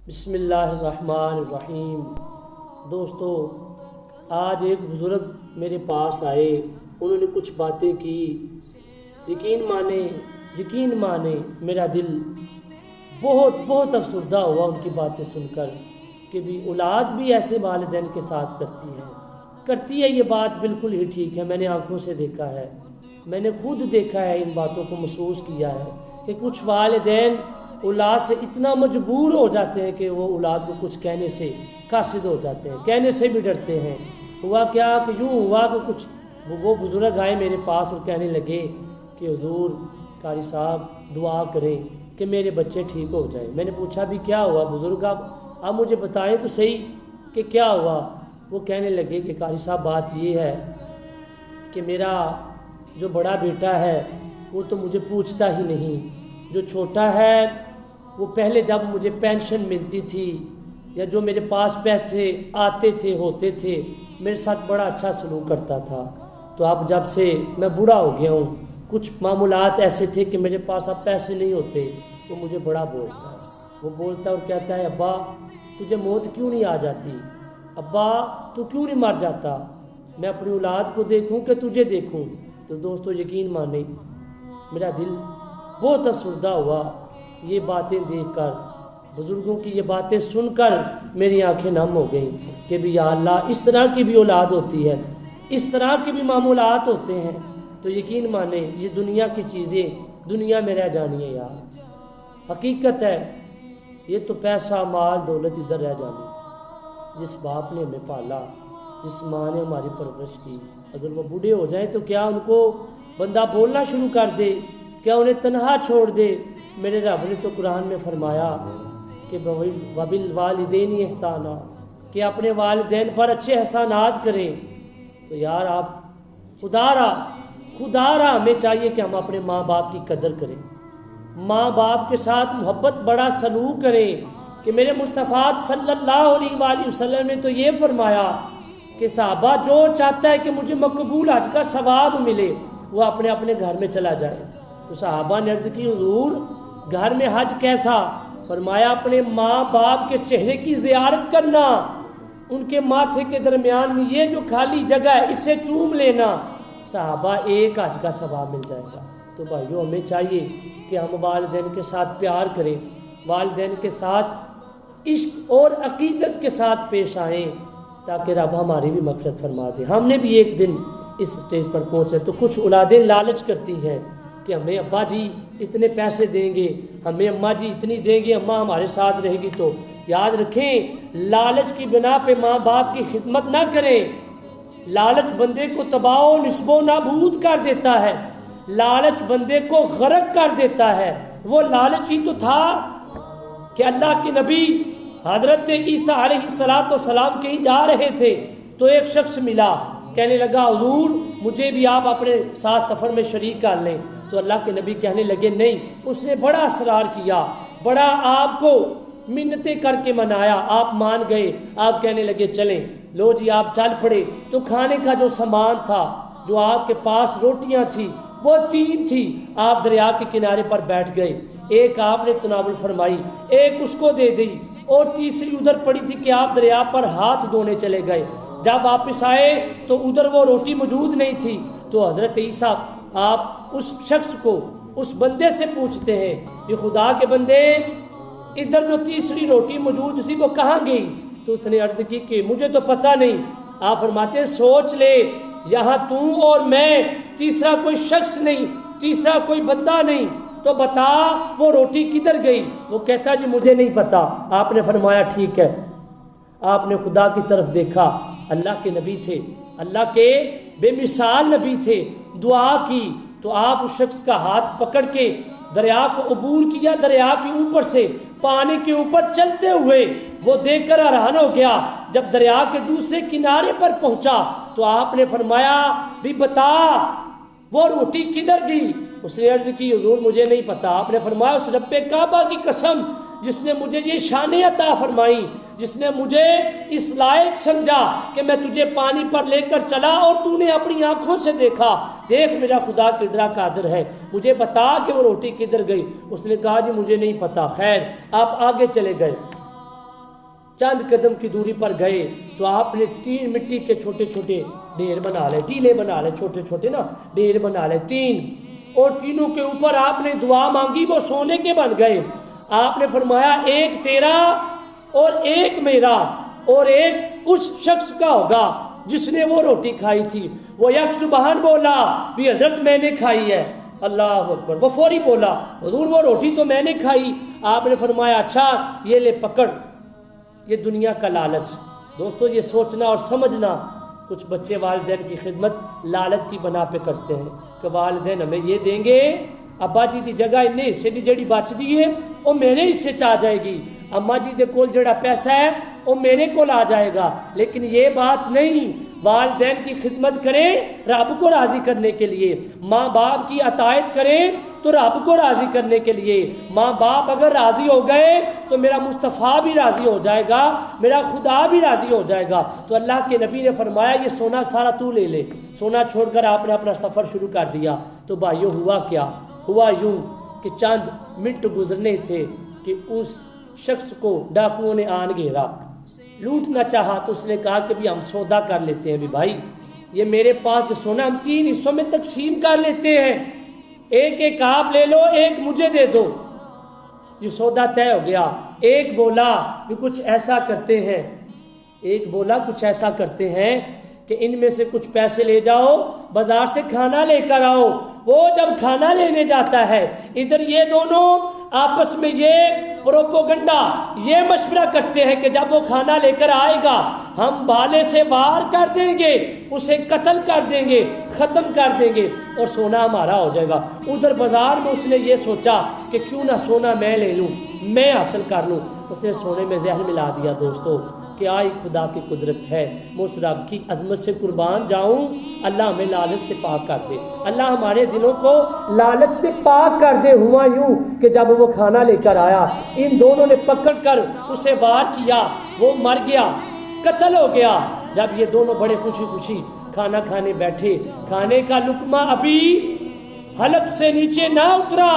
بسم اللہ الرحمن الرحیم۔ دوستو، آج ایک بزرگ میرے پاس آئے، انہوں نے کچھ باتیں کی، یقین مانے میرا دل بہت افسردہ ہوا ان کی باتیں سن کر کہ بھی اولاد بھی ایسے والدین کے ساتھ کرتی ہے۔ یہ بات بالکل ہی ٹھیک ہے، میں نے آنکھوں سے دیکھا ہے، میں نے خود دیکھا ہے، ان باتوں کو محسوس کیا ہے کہ کچھ والدین اولاد سے اتنا مجبور ہو جاتے ہیں کہ وہ اولاد کو کچھ کہنے سے قاصد ہو جاتے ہیں، کہنے سے بھی ڈرتے ہیں۔ ہوا کیا کہ یوں ہوا کہ کچھ وہ بزرگ آئے میرے پاس اور کہنے لگے کہ حضور قاری صاحب دعا کریں کہ میرے بچے ٹھیک ہو جائیں۔ میں نے پوچھا بھی کیا ہوا بزرگ، آپ مجھے بتائیں تو صحیح کہ کیا ہوا۔ وہ کہنے لگے کہ قاری صاحب بات یہ ہے کہ میرا جو بڑا بیٹا ہے وہ تو مجھے پوچھتا ہی نہیں، جو چھوٹا ہے وہ پہلے جب مجھے پینشن ملتی تھی یا جو میرے پاس پیسے آتے تھے ہوتے تھے میرے ساتھ بڑا اچھا سلوک کرتا تھا، تو اب جب سے میں بوڑھا ہو گیا ہوں کچھ معمولات ایسے تھے کہ میرے پاس اب پیسے نہیں ہوتے، وہ مجھے بڑا بولتا ہے، وہ بولتا اور کہتا ہے ابا تجھے موت کیوں نہیں آ جاتی، ابا تو کیوں نہیں مر جاتا، میں اپنی اولاد کو دیکھوں کہ تجھے دیکھوں۔ تو دوستو یقین مانے میرا دل بہت افسردہ ہوا یہ باتیں دیکھ کر، بزرگوں کی یہ باتیں سن کر میری آنکھیں نم ہو گئیں کہ بھی یا اللہ اس طرح کی بھی اولاد ہوتی ہے، اس طرح کے بھی معمولات ہوتے ہیں۔ تو یقین مانے یہ دنیا کی چیزیں دنیا میں رہ جانی ہے یار، حقیقت ہے یہ تو پیسہ مال دولت ادھر رہ جانی۔ جس باپ نے ہمیں پالا، جس ماں نے ہماری پرورش کی، اگر وہ بوڑھے ہو جائیں تو کیا ان کو بندہ بولنا شروع کر دے، کیا انہیں تنہا چھوڑ دے؟ میرے رب نے تو قرآن میں فرمایا کہ وَبِالْوَالِدَيْنِ احسانا، کہ اپنے والدین پر اچھے احسانات کریں۔ تو یار آپ خدا را ہمیں چاہیے کہ ہم اپنے ماں باپ کی قدر کریں، ماں باپ کے ساتھ محبت بڑا سلوک کریں کہ میرے مصطفیٰ صلی اللہ علیہ وآلہ وسلم نے تو یہ فرمایا کہ صحابہ جو چاہتا ہے کہ مجھے مقبول حج کا ثواب ملے وہ اپنے اپنے گھر میں چلا جائے۔ تو صحابہ نے عرض کی حضور گھر میں حج کیسا؟ فرمایا اپنے ماں باپ کے چہرے کی زیارت کرنا، ان کے ماتھے کے درمیان میں یہ جو خالی جگہ ہے اسے چوم لینا، صحابہ ایک حج کا ثواب مل جائے گا۔ تو بھائیو ہمیں چاہیے کہ ہم والدین کے ساتھ پیار کریں، والدین کے ساتھ عشق اور عقیدت کے ساتھ پیش آئیں تاکہ رب ہماری بھی مغفرت فرما دے۔ ہم نے بھی ایک دن اس سٹیج پر پہنچے تو کچھ اولادیں لالچ کرتی ہیں کہ ہمیں ابا جی اتنے پیسے دیں گے، ہمیں اماں جی اتنی دیں گے، اماں ہمارے ساتھ رہے گی۔ تو یاد رکھیں لالچ کی بنا پہ ماں باپ کی خدمت نہ کریں، لالچ بندے کو تباہ و نصب و نابود کر دیتا ہے، لالچ بندے کو غرق کر دیتا ہے۔ وہ لالچ ہی تو تھا کہ اللہ کے نبی حضرت عیسیٰ علیہ السلام کہیں جا رہے تھے تو ایک شخص ملا، کہنے لگا حضور مجھے بھی آپ اپنے ساتھ سفر میں شریک کر لیں۔ تو اللہ کے نبی کہنے لگے نہیں، اس نے بڑا اصرار کیا، بڑا آپ کو منتیں کر کے منایا، آپ مان گئے، آپ کہنے لگے چلیں، لو جی آپ چل پڑے۔ تو کھانے کا جو سامان تھا، جو آپ کے پاس روٹیاں تھی وہ 3 تھی، آپ دریا کے کنارے پر بیٹھ گئے، ایک آپ نے تناول فرمائی، ایک اس کو دے دی اور تیسری ادھر پڑی تھی کہ آپ دریا پر ہاتھ دھونے چلے گئے۔ جب واپس آئے تو ادھر وہ روٹی موجود نہیں تھی۔ تو حضرت عیسیٰ آپ اس شخص کو، اس بندے سے پوچھتے ہیں کہ خدا کے بندے ادھر جو تیسری روٹی موجود تھی وہ کہاں گئی؟ تو اس نے عرض کی کہ مجھے تو پتہ نہیں۔ آپ فرماتے ہیں سوچ لے، یہاں تو اور میں، تیسرا کوئی شخص نہیں، تیسرا کوئی بندہ نہیں، تو بتا وہ روٹی کدھر گئی؟ وہ کہتا جی مجھے نہیں پتا۔ آپ نے فرمایا ٹھیک ہے۔ آپ نے خدا کی طرف دیکھا، اللہ کے نبی تھے، اللہ کے بے مثال نبی تھے، دعا کی تو آپ اس شخص کا ہاتھ پکڑ کے دریا کو عبور کیا، دریا کے اوپر سے پانی کے اوپر چلتے ہوئے، وہ دیکھ کر حیران ہو گیا۔ جب دریا کے دوسرے کنارے پر پہنچا تو آپ نے فرمایا بھی بتا وہ روٹی کدھر گئی؟ اس نے عرض کی حضور مجھے نہیں پتا۔ آپ نے فرمایا اس رب کعبہ کی قسم جس نے مجھے یہ شانیں عطا فرمائی، جس نے مجھے اس لائق سمجھا کہ میں تجھے پانی پر لے کر چلا اور تو نے اپنی آنکھوں سے دیکھا، دیکھ میرا خدا کتنا قادر ہے، مجھے بتا کہ وہ روٹی کدھر گئی۔ اس نے کہا جی مجھے نہیں پتا۔ خیر آپ آگے چلے گئے، چند قدم کی دوری پر گئے تو آپ نے 3 مٹی کے چھوٹے چھوٹے ڈھیر بنا لے، ٹیلے بنا لے، چھوٹے چھوٹے نا ڈھیر بنا لے 3، اور تینوں کے اوپر آپ نے دعا مانگی، وہ سونے کے بن گئے۔ آپ نے فرمایا ایک تیرا اور ایک میرا اور ایک اس شخص کا ہوگا جس نے وہ روٹی کھائی تھی۔ وہ یک سبحان بولا بھی حضرت میں نے کھائی ہے، اللہ اکبر۔ وہ فوری بولا حضور وہ روٹی تو میں نے کھائی۔ آپ نے فرمایا اچھا یہ لے پکڑ، یہ دنیا کا لالچ۔ دوستو یہ سوچنا اور سمجھنا، کچھ بچے والدین کی خدمت لالچ کی بنا پہ کرتے ہیں کہ والدین ہمیں یہ دیں گے، ابا جی دی جگہ انہیں حصے دی جڑی بچ دی ہے وہ میرے حصے چ آ جائے گی، اما جی دے کول جڑا پیسہ ہے وہ میرے کول آ جائے گا۔ لیکن یہ بات نہیں، والدین کی خدمت کریں رب کو راضی کرنے کے لیے، ماں باپ کی اطاعت کریں تو رب کو راضی کرنے کے لیے۔ ماں باپ اگر راضی ہو گئے تو میرا مصطفیٰ بھی راضی ہو جائے گا، میرا خدا بھی راضی ہو جائے گا۔ تو اللہ کے نبی نے فرمایا یہ سونا سارا تو لے لے۔ سونا چھوڑ کر آپ نے اپنا سفر شروع کر دیا۔ تو بھائیو ہوا کیا؟ ہوا یوں کہ چند منٹ گزرنے تھے کہ اس شخص کو ڈاکوؤں نے آن گھیرا، لوٹنا چاہا۔ تو اس نے کہا کہ بھی ہم سودا کر لیتے ہیں، بھی بھائی یہ میرے پاس جو سونا ہم 3 حصوں میں تقسیم کر لیتے ہیں، ایک ایک آپ لے لو، ایک مجھے دے دو۔ یہ سودا طے ہو گیا۔ ایک بولا کہ کچھ ایسا کرتے ہیں، ایک بولا کچھ ایسا کرتے ہیں کہ ان میں سے کچھ پیسے لے جاؤ، بازار سے کھانا لے کر آؤ۔ وہ جب کھانا لینے جاتا ہے ادھر یہ دونوں آپس میں یہ پروپوگنڈا، یہ مشورہ کرتے ہیں کہ جب وہ کھانا لے کر آئے گا ہم بھالے سے وار کر دیں گے، اسے قتل کر دیں گے، ختم کر دیں گے اور سونا ہمارا ہو جائے گا۔ ادھر بازار میں اس نے یہ سوچا کہ کیوں نہ سونا میں لے لوں، میں حاصل کر لوں۔ اس نے سونے میں زہر ملا دیا۔ دوستو کیا ہی خدا کی قدرت ہے، میں اس رب کی عظمت سے قربان جاؤں۔ اللہ ہمیں لالچ سے پاک کر دے، اللہ ہمارے دلوں کو لالچ سے پاک کر دے۔ ہوا یوں کہ جب وہ کھانا لے کر آیا ان دونوں نے پکڑ کر اسے وار کیا، وہ مر گیا، قتل ہو گیا۔ جب یہ دونوں بڑے خوشی خوشی کھانا کھانے بیٹھے، کھانے کا لقمہ ابھی حلق سے نیچے نہ اترا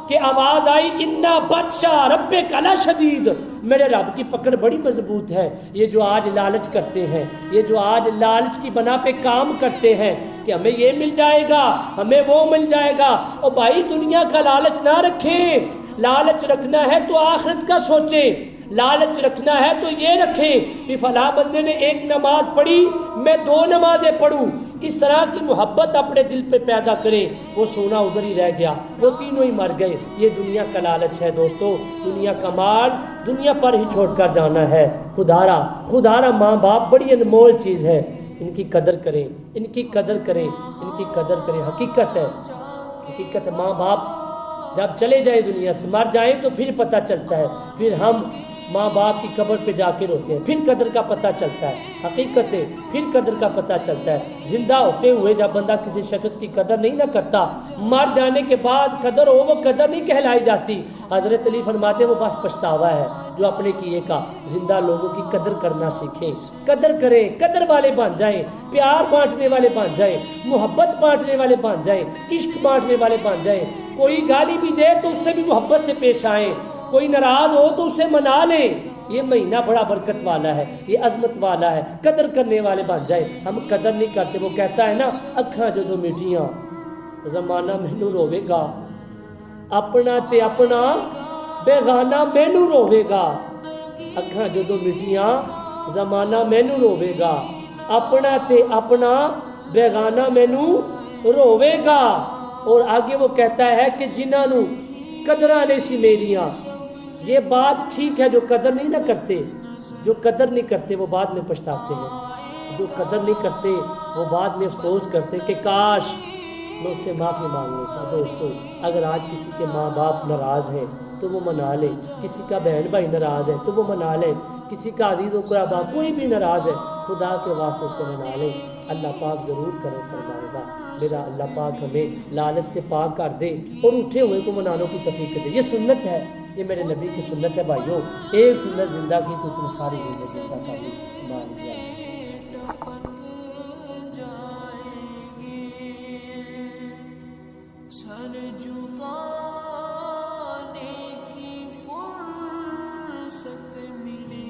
کہ آواز آئی انا بطشا ربک لشدید، میرے رب کی پکڑ بڑی مضبوط ہے۔ یہ جو آج لالچ کرتے ہیں، یہ جو آج لالچ کی بنا پہ کام کرتے ہیں کہ ہمیں یہ مل جائے گا، ہمیں وہ مل جائے گا، اور بھائی دنیا کا لالچ نہ رکھیں۔ لالچ رکھنا ہے تو آخرت کا سوچیں، لالچ رکھنا ہے تو یہ رکھیں کہ فلاں بندے نے 1 نماز پڑھی میں 2 نمازیں پڑھوں، اس طرح کی محبت اپنے دل پہ پیدا کریں۔ وہ سونا ادھر ہی رہ گیا، وہ تینوں ہی مر گئے۔ یہ دنیا کا لالچ ہے دوستو، دنیا کا مال دنیا پر ہی چھوڑ کر جانا ہے۔ خدارا ماں باپ بڑی انمول چیز ہے، ان کی قدر کریں، ان کی قدر کریں، ان کی قدر کریں۔ حقیقت ہے ماں باپ جب چلے جائیں دنیا سے، مر جائیں تو پھر پتہ چلتا ہے، پھر ہم ماں باپ کی قبر پہ جا کے روتے ہیں، پھر قدر کا پتہ چلتا ہے۔ حقیقت ہے پھر قدر کا پتہ چلتا ہے۔ زندہ ہوتے ہوئے جب بندہ کسی شخص کی قدر نہیں نہ کرتا، مر جانے کے بعد قدر ہو، وہ قدر نہیں کہلائی جاتی۔ حضرت علی فرماتے ہیں وہ بس پچھتاوا ہے جو اپنے کیے کا۔ زندہ لوگوں کی قدر کرنا سیکھیں، قدر کریں، قدر والے بن جائیں، پیار بانٹنے والے بن جائیں، محبت بانٹنے والے بن جائیں، عشق بانٹنے والے بن جائیں۔ کوئی گالی بھی دے تو اس سے بھی محبت سے پیش آئیں، کوئی ناراض ہو تو اسے منا لیں۔ یہ مہینہ بڑا برکت والا ہے، یہ عظمت والا ہے، قدر کرنے والے بن جائیں۔ ہم قدر نہیں کرتے۔ وہ کہتا ہے نا اکھاں جدوں میٹھیاں زمانہ مینوں روے گا، اپنا تے اپنا بیگانہ مینوں روے گا۔ اکھاں جدوں میٹھیاں زمانہ مینوں روے گا، اپنا تے اپنا بیگانہ مینوں روے گا۔ اور آگے وہ کہتا ہے کہ جنہاں نوں قدراں نہیں سی میریاں۔ یہ بات ٹھیک ہے، جو قدر نہیں نہ کرتے، جو قدر نہیں کرتے وہ بعد میں پچھتاتے ہیں، جو قدر نہیں کرتے وہ بعد میں افسوس کرتے کہ کاش میں اس سے معافی مانگ لیتا۔ دوستو اگر آج کسی کے ماں باپ ناراض ہیں تو وہ منا لے، کسی کا بہن بھائی ناراض ہے تو وہ منا لے، کسی کا عزیز و قرابہ کوئی بھی ناراض ہے، خدا کے واسطے سے منا لے۔ اللہ پاک ضرور کرم فرمائے گا۔ میرا اللہ پاک ہمیں لالچ سے پاک کر دے اور اٹھے ہوئے کو منانے کی توفیق دے۔ یہ سنت ہے، یہ میرے نبی کی سنت ہے بھائیوں۔ ایک سنت زندہ کی تو تم ساری زندگی زندہ کر لی۔ سر جھکانے کی فرصت ملی